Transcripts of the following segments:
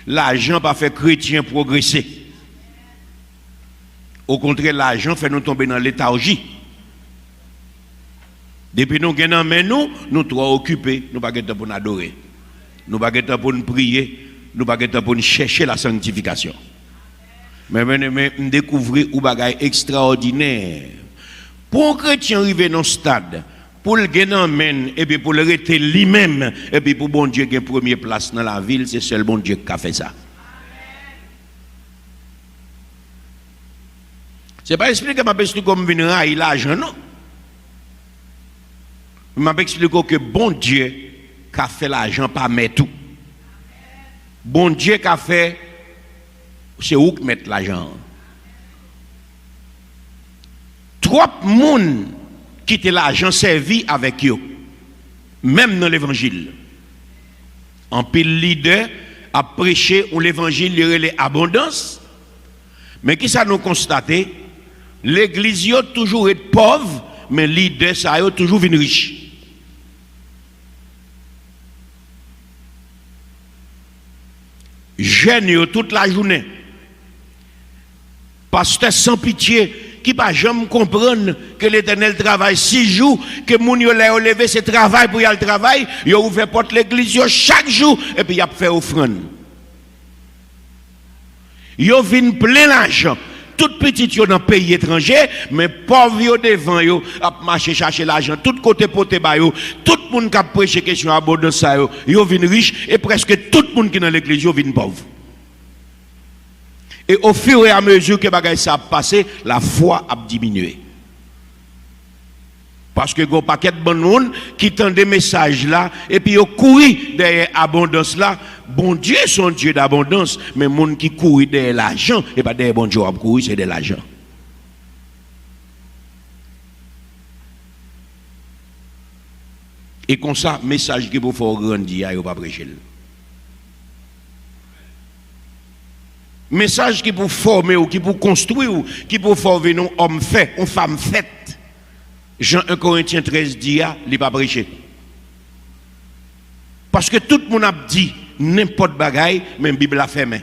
L'argent pas fait chrétien progresser. Au contraire, l'argent fait nous tomber dans léthargie. Depuis nous gagnons mais nous trop occupés, nous pas pour nous adorer. Nous pas pour nous prier, nous pas pour nous chercher la sanctification. Mais nous découvrir un bagage extraordinaire. Pour un chrétien arriver dans ce stade, pour le gagner et puis pour le rester lui-même, et puis pour bon Dieu qui est première place dans la ville, c'est seul bon Dieu qui a fait ça. Ce n'est pas expliquer comme venir railler l'argent, non. Je m'a expliqué que bon Dieu a fait l'argent pas mettre tout. Bon Dieu a fait, c'est où que mettre l'argent. Trop de monde qui était l'argent servi avec eux, même dans l'évangile. En pile leader a prêché l'évangile, il y a l'abondance. Mais qui ça nous constaté? L'église a toujours été pauvre, mais le leader ça a toujours venu riche. Jeune toute la journée. Pasteur sans pitié, qui pas jamais comprendre que l'Éternel travaille 6 jours, que moun yo l'a levé ce travail pour y aller travail, yo ouvert porte l'église chaque jour et puis y a fait offrande. Yo vinn plein l'argent. Tout petit yo dans pays étranger, mais pauvre yo devant yo a marcher chercher l'argent tout côté poté ba yo, tout monde qui a prêché question abondance ça yo vinn riche et presque tout monde qui dans l'église yo vinn pauvre. Et au fur et à mesure que bagay ça a passé, la foi a diminué. Parce que gon paquet de bon monde qui tend des messages là et puis yo couru derrière abondance là. Bon Dieu son Dieu d'abondance, mais monde qui court derrière l'argent et pas derrière bon Dieu a couru c'est de l'argent. Et comme ça message qui pour faire grandir yo pas prêcher. Message qui pour former ou qui pour construire ou qui pour former nous hommes faits, une femme faite. Jean 1 Corinthiens 13 dit, il pas prêché. Parce que tout le monde a dit n'importe bagaille, même la Bible a fait main.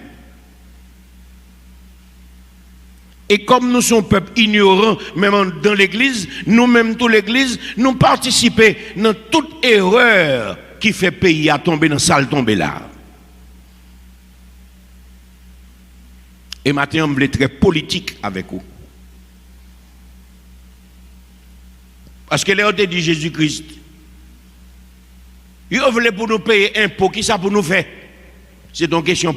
Et comme nous sommes peuple ignorant, même dans l'église, nous-mêmes, toute l'église, nous participons dans toute erreur qui fait pays à tomber dans salle tomber là. Et maintenant, on voulait très politique avec vous. Parce que là, on dit Jésus-Christ. Il voulait pour nous payer impôt, qui ça pour nous faire? C'est une question